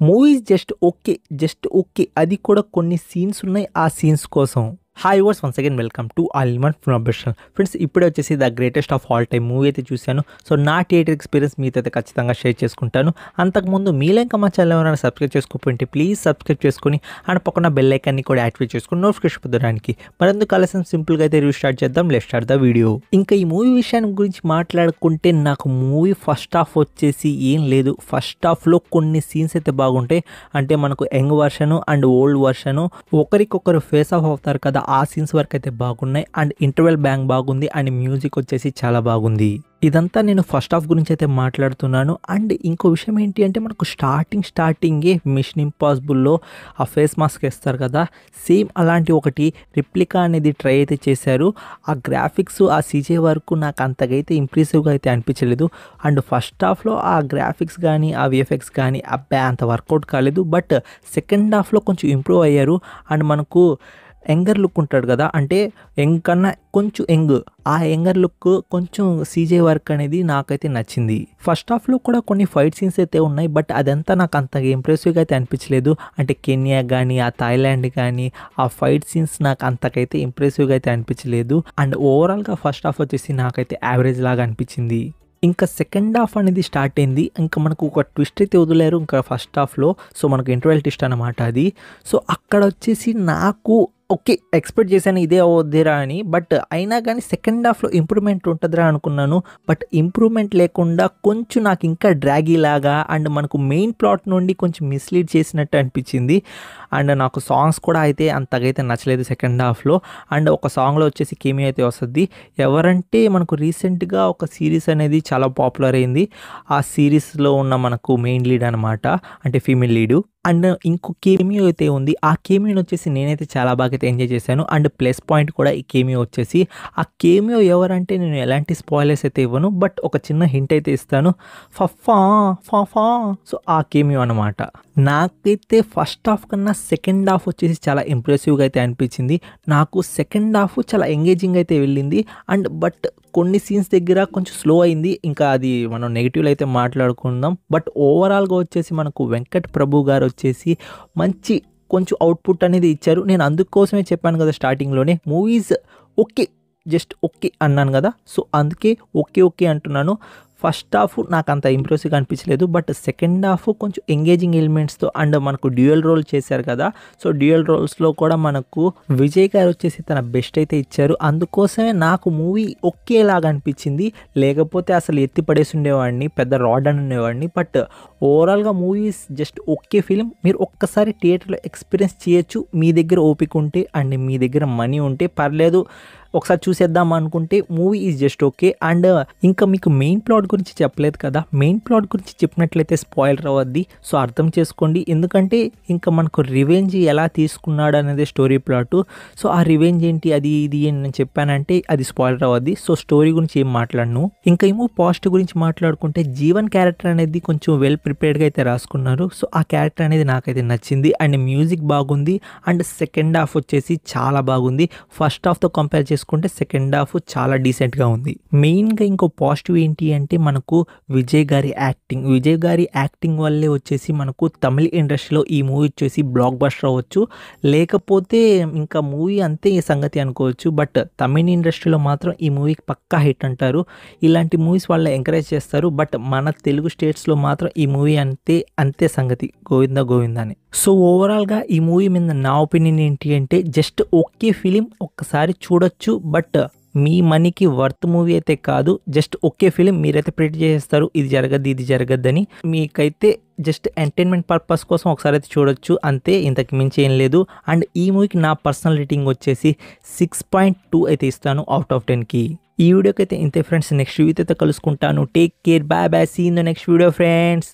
Movies just okay. అది కూడా కొన్ని సీన్స్ ఉన్నాయి. ఆ సీన్స్ కోసం hi viewers once again welcome to all in one professional friends. ఇప్పుడే వచ్చేసి the greatest of all time movie అయితే చూశాను. సో నా థియేటర్ ఎక్స్పీరియన్స్ మీతో అయితే ఖచ్చితంగా షేర్ చేసుకుంటాను. అంతకుముందు మీలో ఇంకా మా ఛానల్ ఎవరైనా సబ్స్క్రైబ్ చేసుకోకపోతే ప్లీజ్ సబ్స్క్రైబ్ చేసుకొని అండ్ పక్కన బెల్ ఐకాన్ని కూడా యాక్టివేట్ చేసుకుని నోటిఫికేషన్ పొందడానికి. మరెందుకు ఆలస్యం సింపుల్గా అయితే రివ్యూ స్టార్ట్ చేద్దాం. Let's start the video. ఇంకా ఈ మూవీ విషయాన్ని గురించి మాట్లాడుకుంటే నాకు మూవీ ఫస్ట్ హాఫ్ వచ్చేసి ఏం లేదు. ఫస్ట్ హాఫ్లో కొన్ని సీన్స్ అయితే బాగుంటాయి. అంటే మనకు యంగ్ వర్షను అండ్ ఓల్డ్ వర్షను ఒకరికొకరు ఫేస్ ఆఫ్ అవుతారు కదా, ఆ సీన్స్ వరకు అయితే బాగున్నాయి. అండ్ ఇంటర్వెల్ బ్యాంక్ బాగుంది అండ్ మ్యూజిక్ వచ్చేసి చాలా బాగుంది. ఇదంతా నేను ఫస్ట్ హాఫ్ గురించి అయితే మాట్లాడుతున్నాను. అండ్ ఇంకో విషయం ఏంటి అంటే మనకు స్టార్టింగే మిషన్ ఇంపాసిబుల్లో ఆ ఫేస్ మాస్క్ వేస్తారు కదా, సేమ్ అలాంటి ఒకటి రిప్లికా అనేది ట్రై అయితే చేశారు. ఆ గ్రాఫిక్స్ ఆ సీజే వరకు నాకు అంతగా అయితే ఇంప్రెసివ్గా అయితే అనిపించలేదు. అండ్ ఫస్ట్ హాఫ్లో ఆ గ్రాఫిక్స్ కానీ ఆ విఎఫ్ఎక్స్ కానీ అబ్బాయి అంత వర్కౌట్ కాలేదు. బట్ సెకండ్ హాఫ్లో కొంచెం ఇంప్రూవ్ అయ్యారు. అండ్ మనకు యంగర్ లుక్ ఉంటాడు కదా, అంటే యంగ్ కన్నా కొంచెం ఆ యంగర్ లుక్ కొంచెం సీజే వర్క్ అనేది నాకైతే నచ్చింది. ఫస్ట్ హాఫ్లో కూడా కొన్ని ఫైట్ సీన్స్ అయితే ఉన్నాయి. బట్ అదంతా నాకు అంతగా ఇంప్రెసివ్గా అయితే అనిపించలేదు. అంటే కెన్యా కానీ ఆ థాయిలాండ్ కానీ ఆ ఫైట్ సీన్స్ నాకు అంతకైతే ఇంప్రెసివ్గా అయితే అనిపించలేదు. అండ్ ఓవరాల్గా ఫస్ట్ హాఫ్ వచ్చేసి నాకైతే యావరేజ్ లాగా అనిపించింది. ఇంకా సెకండ్ హాఫ్ అనేది స్టార్ట్ అయింది. ఇంకా మనకు ఒక ట్విస్ట్ అయితే వదిలేరు ఇంకా ఫస్ట్ హాఫ్లో. సో మనకు ఇంటర్వెల్ ట్విస్ట్ అనమాట అది. సో అక్కడ వచ్చేసి నాకు ఓకే ఎక్స్పెక్ట్ చేశాను ఇదే అవుద్దిరా అని. బట్ అయినా కానీ సెకండ్ హాఫ్లో ఇంప్రూవ్మెంట్ ఉంటుందిరా అనుకున్నాను. బట్ ఇంప్రూవ్మెంట్ లేకుండా కొంచెం నాకు ఇంకా డ్రాగీ లాగా అండ్ మనకు మెయిన్ ప్లాట్ నుండి కొంచెం మిస్లీడ్ చేసినట్టు అనిపించింది. అండ్ నాకు సాంగ్స్ కూడా అయితే అంతగైతే నచ్చలేదు సెకండ్ హాఫ్లో. అండ్ ఒక సాంగ్లో వచ్చేసి కేమియో అయితే వస్తుంది. ఎవరంటే మనకు రీసెంట్గా ఒక సిరీస్ అనేది చాలా పాపులర్ అయింది. ఆ సిరీస్లో ఉన్న మనకు మెయిన్ లీడ్ అనమాట, అంటే ఫీమేల్ లీడు. అండ్ ఇంకో కేమియో అయితే ఉంది. ఆ కేమియోని వచ్చేసి నేనైతే చాలా బాగా అయితే ఎంజాయ్ చేశాను. అండ్ ప్లస్ పాయింట్ కూడా ఈ కేమియో వచ్చేసి, ఆ కేమియో ఎవరంటే నేను ఎలాంటి స్పాయిలర్స్ అయితే ఇవ్వను. బట్ ఒక చిన్న హింట్ అయితే ఇస్తాను. ఫఫా సో ఆ కేమియో అనమాట. నాకైతే ఫస్ట్ హాఫ్ కన్నా సెకండ్ హాఫ్ వచ్చేసి చాలా ఇంప్రెసివ్గా అయితే అనిపించింది. నాకు సెకండ్ హాఫ్ చాలా ఎంగేజింగ్ అయితే వెళ్ళింది. అండ్ బట్ కొన్ని సీన్స్ దగ్గర కొంచెం స్లో అయింది. ఇంకా అది మనం నెగిటివ్లో అయితే మాట్లాడుకుందాం. బట్ ఓవరాల్గా వచ్చేసి మనకు వెంకట్ ప్రభు గారు వచ్చేసి మంచి కొంచెం అవుట్పుట్ అనేది ఇచ్చారు. నేను అందుకోసమే చెప్పాను కదా స్టార్టింగ్లోనే, మూవీస్ జస్ట్ ఓకే అన్నాను కదా. సో అందుకే ఓకే అంటున్నాను. ఫస్ట్ హాఫ్ నాకు అంత ఇంప్రెసివ్గా అనిపించలేదు. బట్ సెకండ్ హాఫ్ కొంచెం ఎంగేజింగ్ ఎలిమెంట్స్తో అండ్ మనకు డ్యూయల్ రోల్ చేశారు కదా. సో డ్యూయల్ రోల్స్లో కూడా మనకు విజయ్ గారు వచ్చేసి తన బెస్ట్ అయితే ఇచ్చారు. అందుకోసమే నాకు మూవీ ఒకేలాగా అనిపించింది. లేకపోతే అసలు ఎత్తి పడేసి ఉండేవాడిని, పెద్ద రాడ్ అని ఉండేవాడిని. బట్ ఓవరాల్గా మూవీస్ జస్ట్ ఓకే ఫిలిం. మీరు ఒక్కసారి థియేటర్లో ఎక్స్పీరియన్స్ చేయొచ్చు మీ దగ్గర ఓపిక ఉంటే అండ్ మీ దగ్గర మనీ ఉంటే పర్లేదు, ఒకసారి చూసేద్దాం అనుకుంటే movie is just okay. And ఇంకా మీకు మెయిన్ ప్లాట్ గురించి చెప్పలేదు కదా, మెయిన్ ప్లాట్ గురించి చెప్పినట్లయితే స్పాయిలర్ అవ్వద్ది. సో అర్థం చేసుకోండి. ఎందుకంటే ఇంకా మనకు రివెంజ్ ఎలా తీసుకున్నాడు అనేది స్టోరీ ప్లాట్. సో ఆ రివెంజ్ ఏంటి అది ఇది అని నేను చెప్పానంటే అది స్పాయిలర్ అవ్వద్ది. సో స్టోరీ గురించి ఏం మాట్లాడను. ఇంకా ఏమో పాజిటివ్ గురించి మాట్లాడుకుంటే జీవన్ క్యారెక్టర్ అనేది కొంచెం వెల్ ప్రిపేర్డ్గా అయితే రాసుకున్నారు. సో ఆ క్యారెక్టర్ అనేది నాకైతే నచ్చింది. అండ్ మ్యూజిక్ బాగుంది. అండ్ సెకండ్ హాఫ్ వచ్చేసి చాలా బాగుంది. ఫస్ట్ హాఫ్తో కంపేర్ చేసుకుంటే సెకండ్ హాఫ్ చాలా డీసెంట్గా ఉంది. మెయిన్గా ఇంకో పాజిటివ్ ఏంటి అంటే మనకు విజయ్ గారి యాక్టింగ్ వల్లే వచ్చేసి మనకు తమిళ ఇండస్ట్రీలో ఈ మూవీ వచ్చేసి బ్లాక్ బస్టర్ అవ్వచ్చు. లేకపోతే ఇంకా మూవీ అంతే ఈ సంగతి అనుకోవచ్చు. బట్ తమిళ ఇండస్ట్రీలో మాత్రం ఈ మూవీకి పక్కా హిట్ అంటారు. ఇలాంటి మూవీస్ వాళ్ళు ఎంకరేజ్ చేస్తారు. బట్ మన తెలుగు స్టేట్స్లో మాత్రం ఈ మూవీ అంతే సంగతి, గోవిందా అని. సో ఓవరాల్గా ఈ మూవీ మీద నా ఒపీనియన్ ఏంటి అంటే జస్ట్ ఓకే ఫిలిం, ఒక్కసారి చూడొచ్చు. బట్ మీ మనీకి వర్త్ మూవీ అయితే కాదు. Just okay film. మీరైతే ప్రిడిక్ట్ చేస్తారు ఇది జరగద్దని. మీకైతే జస్ట్ ఎంటర్టైన్మెంట్ పర్పస్ కోసం ఒకసారి అయితే చూడొచ్చు అంతే, ఇంతకు మించి ఏం లేదు. అండ్ ఈ మూవీకి నా పర్సనల్ రేటింగ్ వచ్చేసి 6.2 అయితే ఇస్తాను అవుట్ ఆఫ్ 10కి. ఈ వీడియోకి అయితే ఇంతే ఫ్రెండ్స్. నెక్స్ట్ వీడియోతో కలుసుకుంటాను. Take care, bye, see in the next video friends.